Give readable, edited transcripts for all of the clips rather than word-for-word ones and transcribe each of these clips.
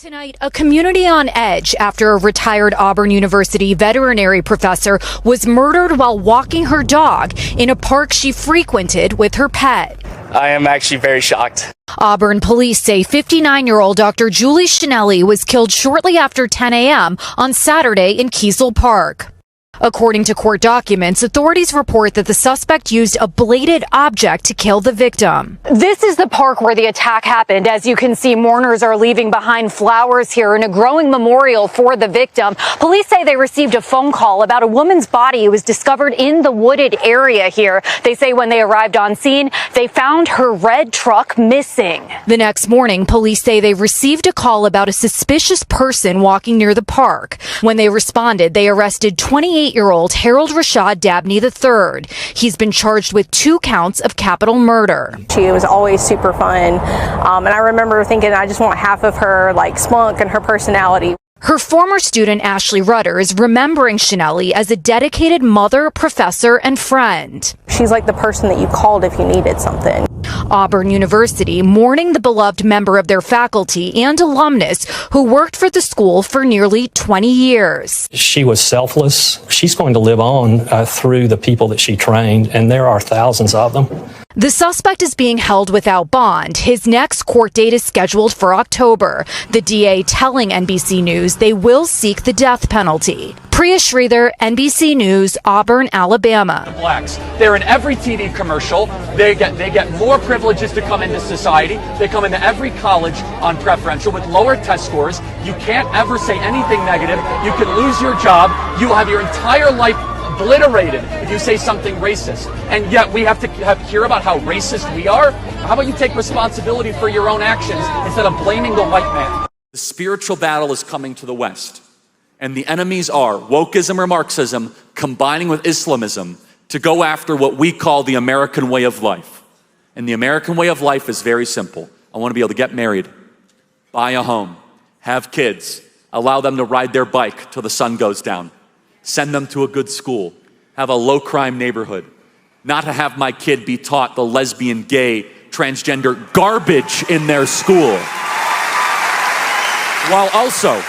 Tonight, a community on edge after a retired Auburn University veterinary professor was murdered while walking her dog in a park she frequented with her pet. I am actually very shocked. Auburn police say 59-year-old Dr. Julie Schinelli was killed shortly after 10 a.m. on Saturday in Kiesel Park. According to court documents, authorities report that the suspect used a bladed object to kill the victim. This is the park where the attack happened. As you can see, mourners are leaving behind flowers here and a growing memorial for the victim. Police say they received a phone call about a woman's body who was discovered in the wooded area here. They say when they arrived on scene, they found her red truck missing. The next morning, police say they received a call about a suspicious person walking near the park. When they responded, they arrested 28-year-old Harold Rashad Dabney III. He's been charged with 2 counts of capital murder. She was always super fun, and I remember thinking I just want half of her spunk and her personality. Her former student Ashley Rutter is remembering Schinelli as a dedicated mother, professor, and friend. She's like the person that you called if you needed something. Auburn University mourning the beloved member of their faculty and alumnus who worked for the school for nearly 20 years. She was selfless. She's going to live on through the people that she trained, and there are thousands of them. The suspect is being held without bond. His next court date is scheduled for October. The DA telling NBC News they will seek the death penalty. Priya Sridhar, NBC News, Auburn, Alabama. Blacks. They're in every TV commercial. They get more privileges to come into society. They come into every college on preferential with lower test scores. You can't ever say anything negative. You can lose your job. You will have your entire life obliterated if you say something racist. And yet we have to hear about how racist we are. How about you take responsibility for your own actions instead of blaming the white man? The spiritual battle is coming to the West. And the enemies are wokeism or Marxism combining with Islamism to go after what we call the American way of life. And the American way of life is very simple. I want to be able to get married, buy a home, have kids, allow them to ride their bike till the sun goes down, send them to a good school, have a low crime neighborhood, not to have my kid be taught the lesbian, gay, transgender garbage in their school, while also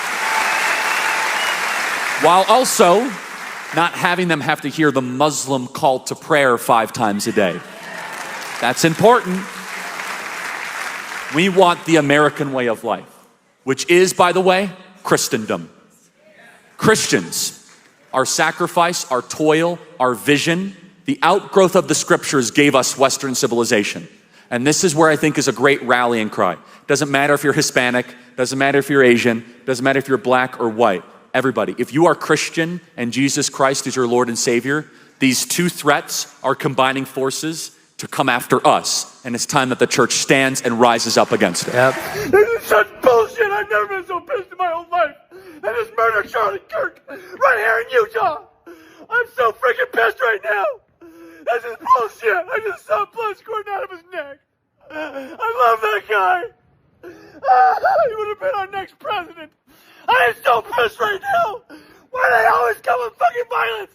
not having them have to hear the Muslim call to prayer 5 times a day. That's important. We want the American way of life, which is, by the way, Christendom. Christians, our sacrifice, our toil, our vision, the outgrowth of the scriptures gave us Western civilization. And this is where I think is a great rallying cry. Doesn't matter if you're Hispanic, doesn't matter if you're Asian, doesn't matter if you're black or white. Everybody, if you are Christian and Jesus Christ is your Lord and Savior, these 2 threats are combining forces to come after us. And it's time that the church stands and rises up against it. Yep. This is such bullshit. I've never been so pissed in my whole life. They just murdered Charlie Kirk right here in Utah. I'm so freaking pissed right now. This is bullshit. I just saw blood squirting out of his neck. I love that guy. He would have been our next president. I am so pissed right now. Why do they always come with fucking violence?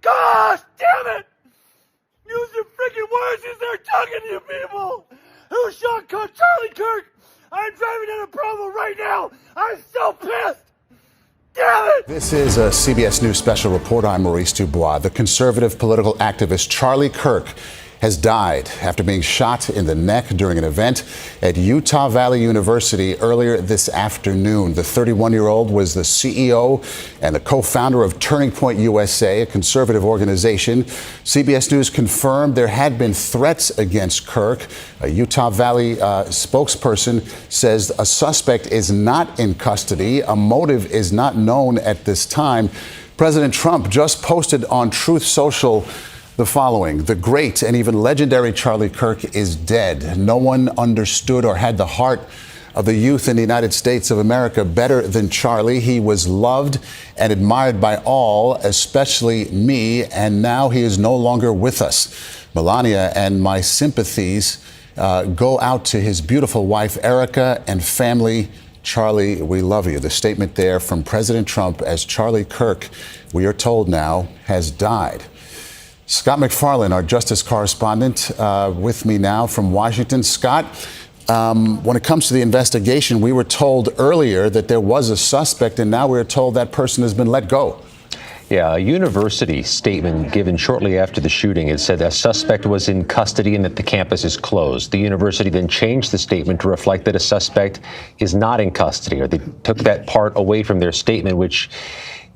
Gosh damn it. Use your freaking words as they're talking to you people. Who shot Charlie Kirk? I'm driving down a Provo right now. I'm so pissed. Damn it. This is a CBS News special report. I'm Maurice Dubois. The conservative political activist Charlie Kirk has died after being shot in the neck during an event at Utah Valley University earlier this afternoon. The 31-year-old was the CEO and the co-founder of Turning Point USA, a conservative organization. CBS News confirmed there had been threats against Kirk. A Utah Valley spokesperson says a suspect is not in custody. A motive is not known at this time. President Trump just posted on Truth Social the following: the great and even legendary Charlie Kirk is dead. No one understood or had the heart of the youth in the United States of America better than Charlie. He was loved and admired by all, especially me, and now he is no longer with us. Melania and my sympathies go out to his beautiful wife, Erica, and family. Charlie, we love you. The statement there from President Trump as Charlie Kirk, we are told now, has died. Scott MacFarlane, our justice correspondent, with me now from Washington. Scott, When it comes to the investigation, we were told earlier that there was a suspect, and now we're told that person has been let go. Yeah, a university statement given shortly after the shooting, it said a suspect was in custody and that the campus is closed. The university then changed the statement to reflect that a suspect is not in custody, or they took that part away from their statement, which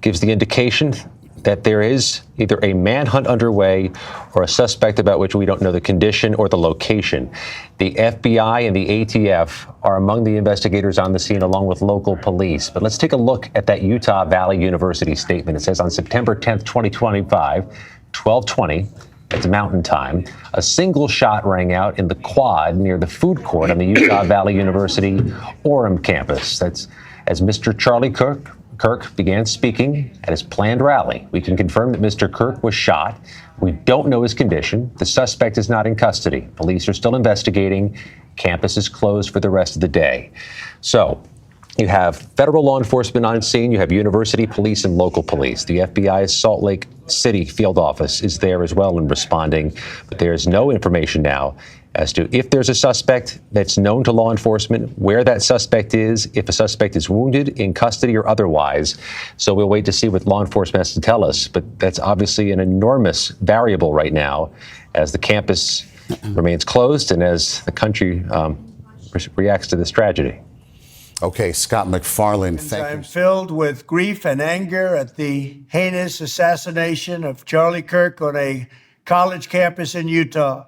gives the indication that there is either a manhunt underway or a suspect about which we don't know the condition or the location. The FBI and the ATF are among the investigators on the scene, along with local police. But let's take a look at that Utah Valley University statement. It says on September 10th, 2025, 12:20, it's Mountain Time, a single shot rang out in the quad near the food court on the Utah Valley University Orem campus. That's as Mr. Charlie Kirk began speaking at his planned rally. We can confirm that Mr. Kirk was shot. We don't know his condition. The suspect is not in custody. Police are still investigating. Campus is closed for the rest of the day. So you have federal law enforcement on scene. You have university police and local police. The FBI's Salt Lake City field office is there as well and responding. But there is no information now as to if there's a suspect that's known to law enforcement, where that suspect is, if a suspect is wounded, in custody, or otherwise. So we'll wait to see what law enforcement has to tell us. But that's obviously an enormous variable right now as the campus remains closed and as the country reacts to this tragedy. Okay, Scott McFarland, thank you. I'm filled with grief and anger at the heinous assassination of Charlie Kirk on a college campus in Utah.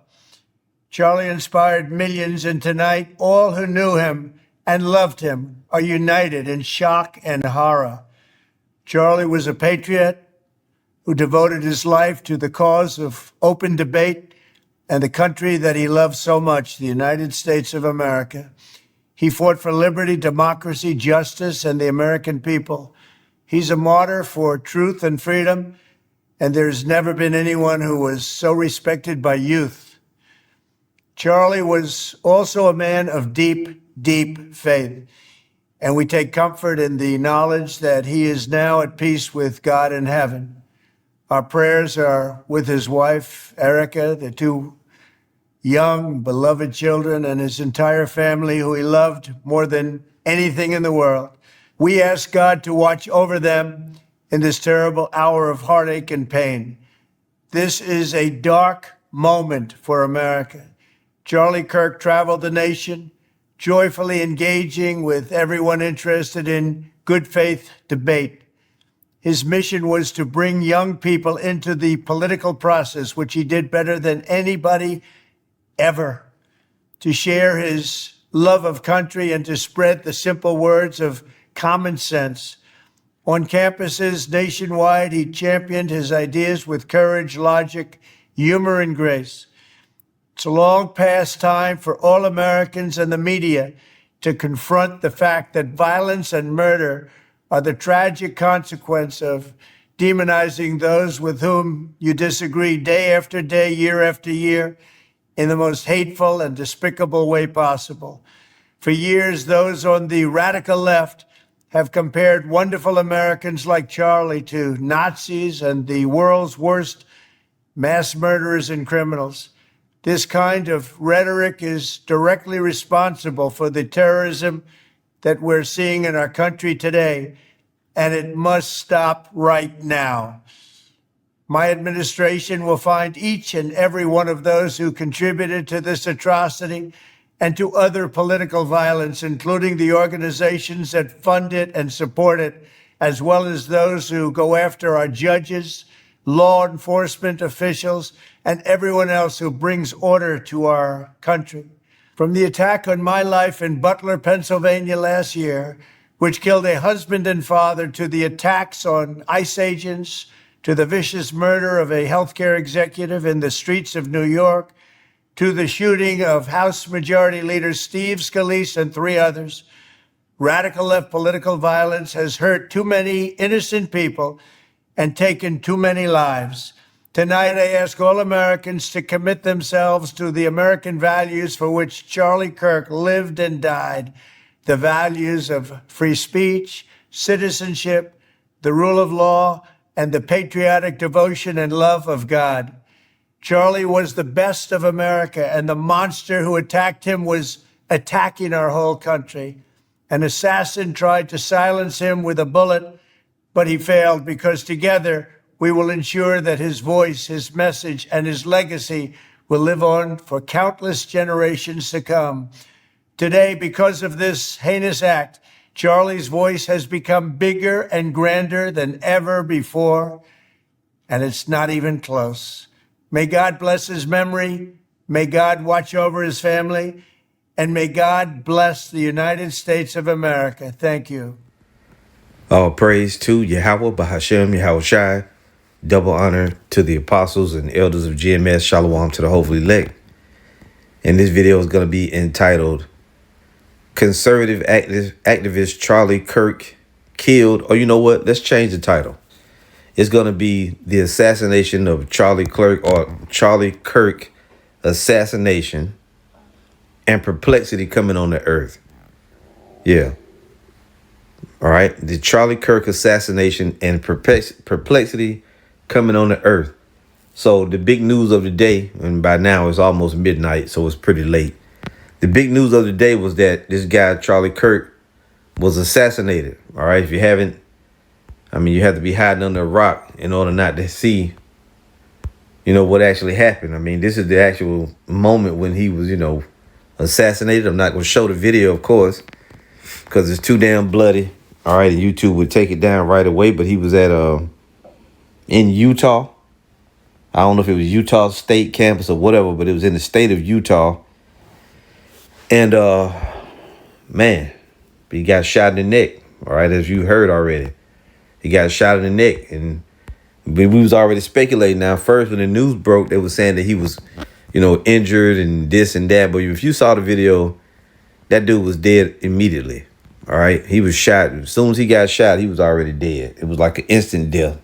Charlie inspired millions, and tonight all who knew him and loved him are united in shock and horror. Charlie was a patriot who devoted his life to the cause of open debate and the country that he loved so much, the United States of America. He fought for liberty, democracy, justice, and the American people. He's a martyr for truth and freedom, and there's never been anyone who was so respected by youth. Charlie was also a man of deep, deep faith, and we take comfort in the knowledge that he is now at peace with God in heaven. Our prayers are with his wife, Erica, the two young, beloved children, and his entire family, who he loved more than anything in the world. We ask God to watch over them in this terrible hour of heartache and pain. This is a dark moment for America. Charlie Kirk traveled the nation, joyfully engaging with everyone interested in good faith debate. His mission was to bring young people into the political process, which he did better than anybody ever, to share his love of country and to spread the simple words of common sense. On campuses nationwide, he championed his ideas with courage, logic, humor, and grace. It's a long past time for all Americans and the media to confront the fact that violence and murder are the tragic consequence of demonizing those with whom you disagree day after day, year after year, in the most hateful and despicable way possible. For years, those on the radical left have compared wonderful Americans like Charlie to Nazis and the world's worst mass murderers and criminals. This kind of rhetoric is directly responsible for the terrorism that we're seeing in our country today, and it must stop right now. My administration will find each and every one of those who contributed to this atrocity and to other political violence, including the organizations that fund it and support it, as well as those who go after our judges, law enforcement officials, and everyone else who brings order to our country. From the attack on my life in Butler, Pennsylvania last year, which killed a husband and father, to the attacks on ICE agents, to the vicious murder of a healthcare executive in the streets of New York, to the shooting of House Majority Leader Steve Scalise and 3 others, radical left political violence has hurt too many innocent people and taken too many lives. Tonight, I ask all Americans to commit themselves to the American values for which Charlie Kirk lived and died, the values of free speech, citizenship, the rule of law, and the patriotic devotion and love of God. Charlie was the best of America, and the monster who attacked him was attacking our whole country. An assassin tried to silence him with a bullet, but he failed because together we will ensure that his voice, his message, and his legacy will live on for countless generations to come. Today, because of this heinous act, Charlie's voice has become bigger and grander than ever before, and it's not even close. May God bless his memory. May God watch over his family. And may God bless the United States of America. Thank you. All praise to Yahweh, Bahashem, Yahushai. Double honor to the apostles and elders of GMS. Shalom to the hopefully elect. And this video is going to be entitled Conservative Activist Charlie Kirk Killed. Or you know what? Let's change the title. It's going to be The Assassination of Charlie Kirk, or Charlie Kirk Assassination and Perplexity Coming on the Earth. Yeah. All right. The Charlie Kirk Assassination and Perplexity Coming on the Earth. So the big news of the day, and by now it's almost midnight, so it's pretty late. The big news of the day was that this guy, Charlie Kirk, was assassinated. All right. If you haven't, I mean, you have to be hiding under a rock in order not to see, you know, what actually happened. I mean, this is the actual moment when he was, you know, assassinated. I'm not going to show the video, of course, because it's too damn bloody. All right. And YouTube would take it down right away. But he was at in Utah. I don't know if it was Utah State campus or whatever, but it was in the state of Utah. And man, he got shot in the neck. All right. As you heard already. He got shot in the neck, and we was already speculating. Now, first when the news broke, they were saying that he was, you know, injured and this and that. But if you saw the video, that dude was dead immediately. All right, he was shot. As soon as he got shot, he was already dead. It was like an instant death.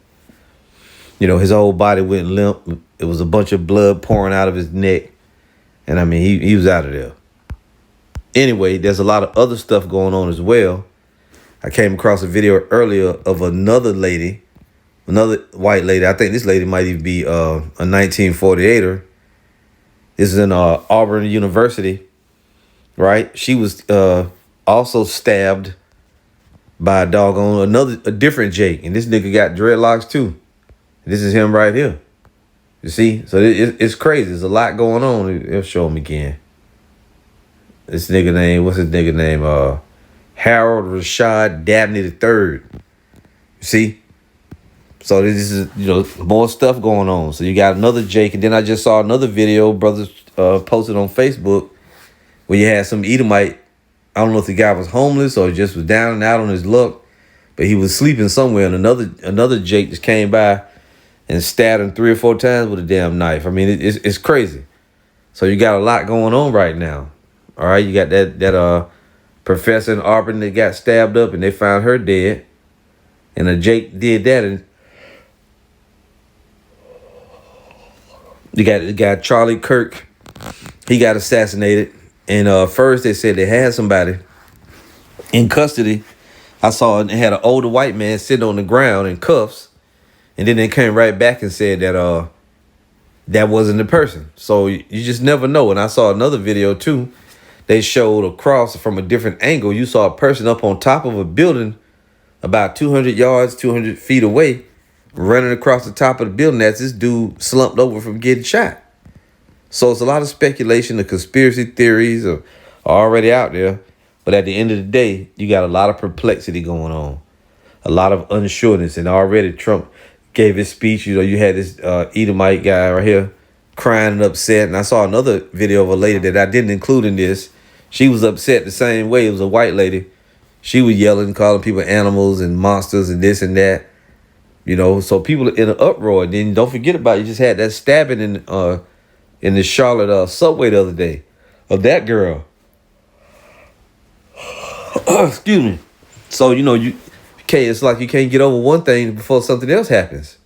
You know, his whole body went limp. It was a bunch of blood pouring out of his neck, and I mean, he was out of there. Anyway, there's a lot of other stuff going on as well. I came across a video earlier of another lady, another white lady. I think this lady might even be a 1948er. This is in Auburn University, right? She was also stabbed by a different Jake. And this nigga got dreadlocks too. This is him right here. You see? So it's crazy. There's a lot going on. It'll show him again. This nigga name, what's his nigga name? Harold Rashad Dabney III. See? So this is, you know, more stuff going on. So you got another Jake. And then I just saw another video brothers posted on Facebook where you had some Edomite. I don't know if the guy was homeless or just was down and out on his luck, but he was sleeping somewhere. And another Jake just came by and stabbed him 3 or 4 times with a damn knife. I mean, it's crazy. So you got a lot going on right now. All right. You got that professor in Auburn that got stabbed up and they found her dead. And a Jake did that. And you got the guy Charlie Kirk. He got assassinated. And first they said they had somebody in custody. I saw they had an older white man sitting on the ground in cuffs. And then they came right back and said that that wasn't the person. So you just never know. And I saw another video too. They showed a cross from a different angle. You saw a person up on top of a building about 200 yards, 200 feet away, running across the top of the building as this dude slumped over from getting shot. So it's a lot of speculation. The conspiracy theories are already out there. But at the end of the day, you got a lot of perplexity going on, a lot of unsureness. And already Trump gave his speech. You know, you had this Edomite guy right here crying and upset. And I saw another video of a lady that I didn't include in this. She was upset the same way. It was a white lady. She was yelling, calling people animals and monsters and this and that. You know, so people are in an uproar. And then don't forget about it, you just had that stabbing in the Charlotte subway the other day of that girl. Excuse me. So, you know, it's like you can't get over one thing before something else happens.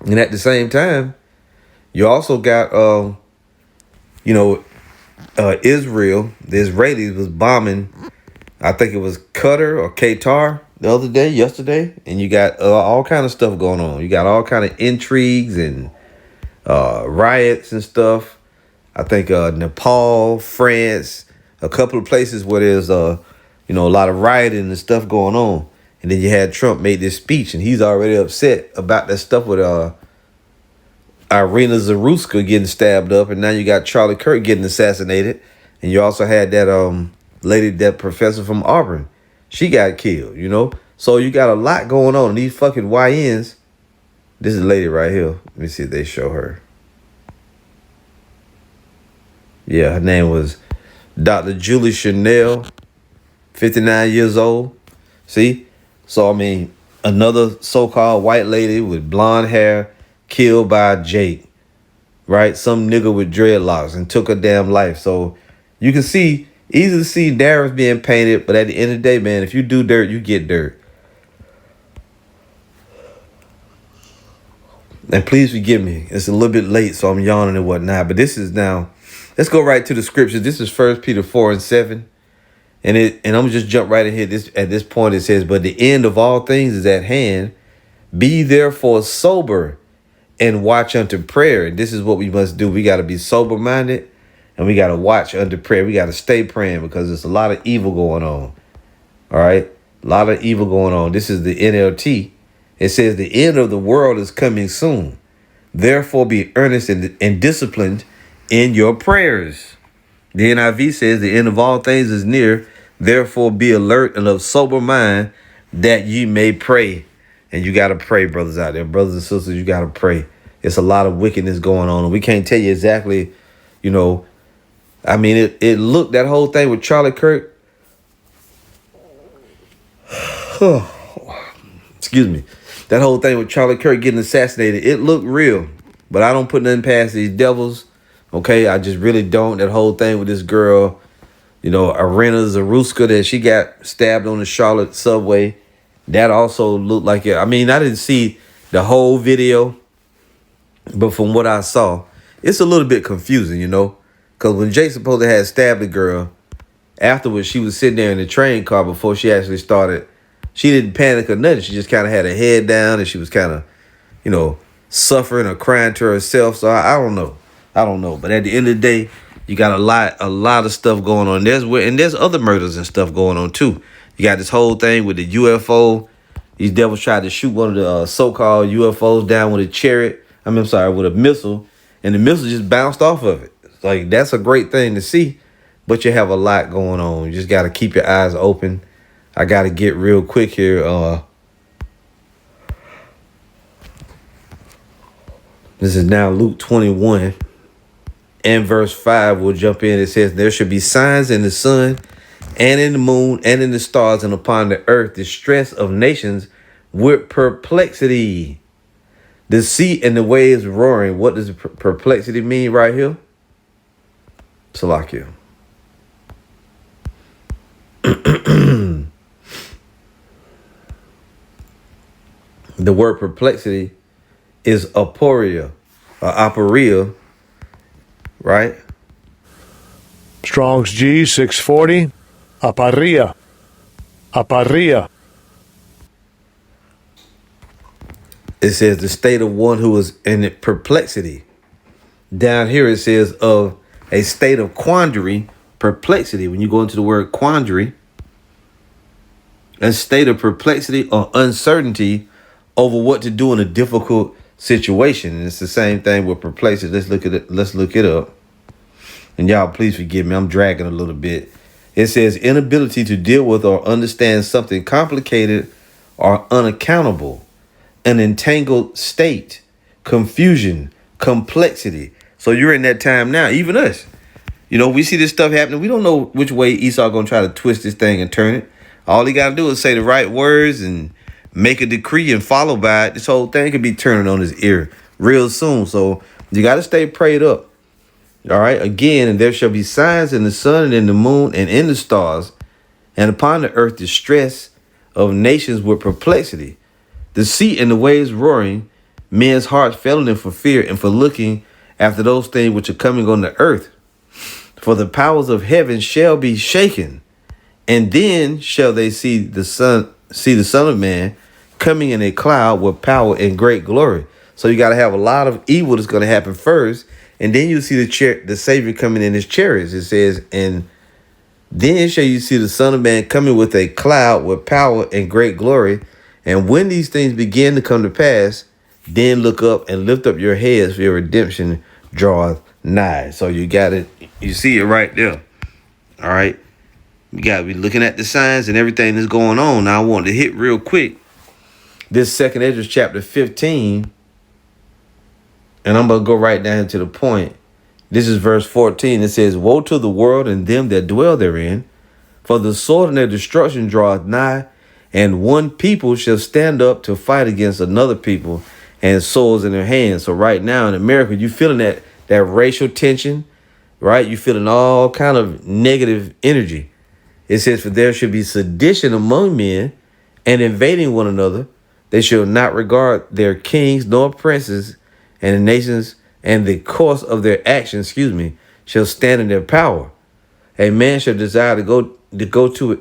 And at the same time, you also got, Israel, the Israelis was bombing, I think it was Qatar or Qatar yesterday. And you got all kind of stuff going on. You got all kind of intrigues and riots and stuff. I think Nepal, France, a couple of places where there's a lot of rioting and stuff going on. And then you had Trump made this speech, and he's already upset about that stuff with Irina Zaruska getting stabbed up, and now you got Charlie Kirk getting assassinated, and you also had that lady, that professor from Auburn, she got killed. So you got a lot going on. And these fucking YNs. This is a lady right here. Let me see if they show her. Yeah, her name was Dr. Julie Chanel, 59 years old. See? So, I mean, another so-called white lady with blonde hair killed by Jake, right? Some nigga with dreadlocks, and took her damn life. So you can see, easy to see narratives being painted, but at the end of the day, man, if you do dirt, you get dirt. And please forgive me. It's a little bit late, so I'm yawning and whatnot. But this is now, let's go right to the scriptures. This is 1 Peter 4:7. And I'm gonna just jump right in here. At this point, it says, but the end of all things is at hand. Be therefore sober and watch unto prayer. And this is what we must do. We got to be sober-minded, and we got to watch unto prayer. We got to stay praying, because there's a lot of evil going on. All right? A lot of evil going on. This is the NLT. It says the end of the world is coming soon. Therefore, be earnest and disciplined in your prayers. The NIV says the end of all things is near. Therefore, be alert and of sober mind, that ye may pray. And you got to pray, brothers out there. Brothers and sisters, you got to pray. It's a lot of wickedness going on. And we can't tell you exactly, I mean, it looked, that whole thing with Charlie Kirk. Excuse me. That whole thing with Charlie Kirk getting assassinated, it looked real. But I don't put nothing past these devils. Okay, I just really don't. That whole thing with this girl, Irina Zaruska, that she got stabbed on the Charlotte subway. That also looked like it. I mean, I didn't see the whole video, but from what I saw, it's a little bit confusing, because when Jake supposed to have stabbed the girl, afterwards she was sitting there in the train car before she actually started. She didn't panic or nothing. She just kind of had her head down, and she was kind of, suffering or crying to herself. So I don't know. But at the end of the day, you got a lot of stuff going on. There's other murders and stuff going on too. You got this whole thing with the UFO. These devils tried to shoot one of the so-called UFOs down with with a missile, and the missile just bounced off of it. Like, that's a great thing to see, but you have a lot going on. You just got to keep your eyes open. I got to get real quick here. This is now Luke 21 and verse 5. We'll jump in. It says, there should be signs in the sun and in the moon and in the stars, and upon the earth distress of nations with perplexity. The sea and the waves roaring. What does perplexity mean right here? Salakia. The word perplexity is aporia, aporia, right? Strong's G 640, aparia, aparia. It says the state of one who is in perplexity. Down here it says of a state of quandary, perplexity. When you go into the word quandary, a state of perplexity or uncertainty over what to do in a difficult situation. And it's the same thing with perplexity. Let's look it up. And y'all, please forgive me. I'm dragging a little bit. It says inability to deal with or understand something complicated or unaccountable, an entangled state, confusion, complexity. So you're in that time now, even us. We see this stuff happening. We don't know which way Esau going to try to twist this thing and turn it. All he got to do is say the right words and make a decree and follow by it. This whole thing could be turning on his ear real soon. So you got to stay prayed up. All right. Again, and there shall be signs in the sun and in the moon and in the stars, and upon the earth distress of nations with perplexity, the sea and the waves roaring, men's hearts failing for fear and for looking after those things which are coming on the earth. For the powers of heaven shall be shaken, and then shall they see the Son of Man coming in a cloud with power and great glory. So you got to have a lot of evil that's going to happen first, and then you see the Savior coming in his chariots. It says in Then shall you see the Son of Man coming with a cloud with power and great glory. And when these things begin to come to pass, then look up and lift up your heads, for your redemption draweth nigh. So you got it. You see it right there. All right. You got to be looking at the signs and everything that's going on. Now I want to hit real quick this 2nd Ezra chapter 15. And I'm going to go right down to the point. This is verse 14. It says, woe to the world and them that dwell therein, for the sword and their destruction draweth nigh, and one people shall stand up to fight against another people, and swords in their hands. So right now in America, you feeling that racial tension, right? You feeling all kind of negative energy. It says, for there should be sedition among men, and invading one another. They shall not regard their kings nor princes, and the nations and the course of their actions, shall stand in their power. A man shall desire to go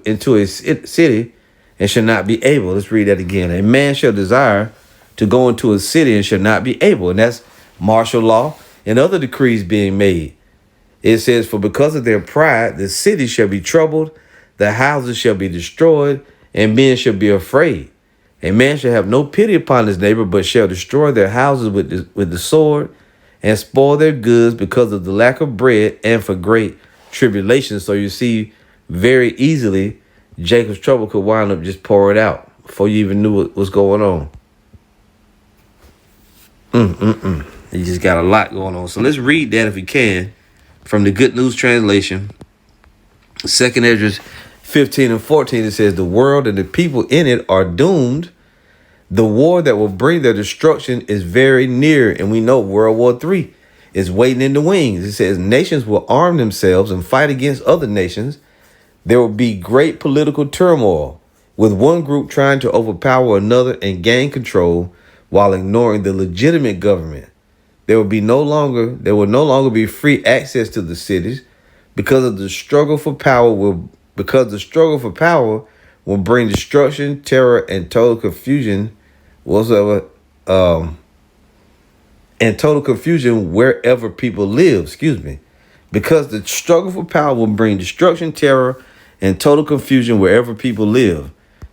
into a city and shall not be able. Let's read that again. A man shall desire to go into a city and shall not be able. And that's martial law and other decrees being made. It says, for because of their pride, the city shall be troubled, the houses shall be destroyed, and men shall be afraid. A man shall have no pity upon his neighbor, but shall destroy their houses with the sword, and spoil their goods because of the lack of bread and for great tribulation. So you see, very easily, Jacob's trouble could wind up just pouring out before you even knew what was going on. You just got a lot going on. So let's read that if we can from the Good News Translation. 2nd Ezra 15 and 14, it says, the world and the people in it are doomed. The war that will bring their destruction is very near. And we know World War III is waiting in the wings. It says nations will arm themselves and fight against other nations. There will be great political turmoil, with one group trying to overpower another and gain control while ignoring the legitimate government. There will no longer be free access to the cities because the struggle for power will bring destruction, terror, and total confusion wherever people live. Because the struggle for power will bring destruction, terror, and total confusion wherever people live.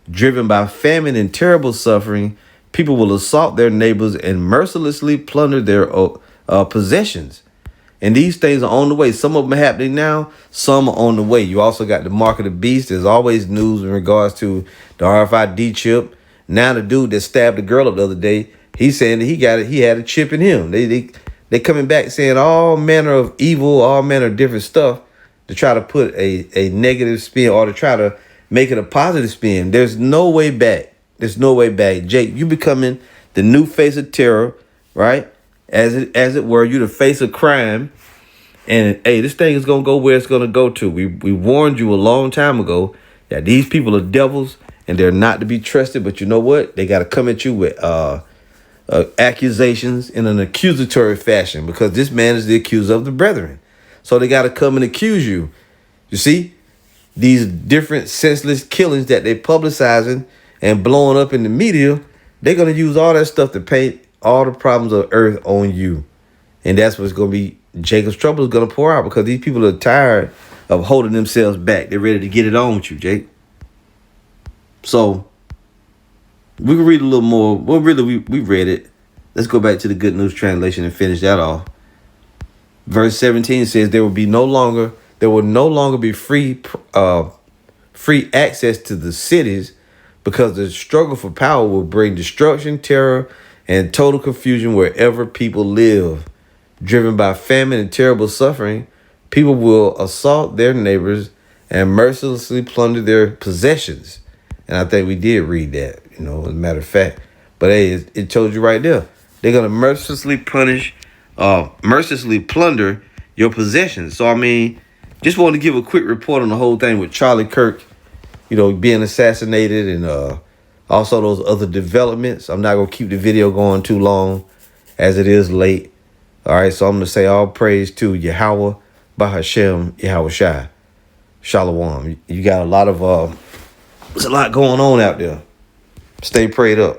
Driven by famine and terrible suffering, people will assault their neighbors and mercilessly plunder their possessions. And these things are on the way. Some of them are happening now. Some are on the way. You also got the mark of the beast. There's always news in regards to the RFID chip. Now the dude that stabbed the girl up the other day, he's saying that he had a chip in him. They coming back saying all manner of evil, all manner of different stuff to try to put a negative spin or to try to make it a positive spin. There's no way back. There's no way back. Jake, you becoming the new face of terror, right? As it were, you the face of crime. And hey, this thing is gonna go where it's gonna go to. We warned you a long time ago that these people are devils and they're not to be trusted. But you know what? They got to come at you with accusations in an accusatory fashion, because this man is the accuser of the brethren. So they got to come and accuse you. You see, these different senseless killings that they publicizing and blowing up in the media, they're going to use all that stuff to paint all the problems of earth on you. And that's what's going to be Jacob's trouble is going to pour out, because these people are tired of holding themselves back. They're ready to get it on with you, Jake. So we can read a little more. Well, really, we read it. Let's go back to the Good News Translation and finish that off. Verse 17 says, there will no longer be free access to the cities, because the struggle for power will bring destruction, terror, and total confusion wherever people live. Driven by famine and terrible suffering, people will assault their neighbors and mercilessly plunder their possessions. And I think we did read that, as a matter of fact. But hey, it told you right there. They're going to mercilessly plunder your possessions. So, I mean, just wanted to give a quick report on the whole thing with Charlie Kirk, being assassinated, and also those other developments. I'm not going to keep the video going too long, as it is late. All right, so I'm going to say all praise to Yahweh, Bahashem, Yahweh Shai. Shalom. You got a lot of, there's a lot going on out there. Stay prayed up.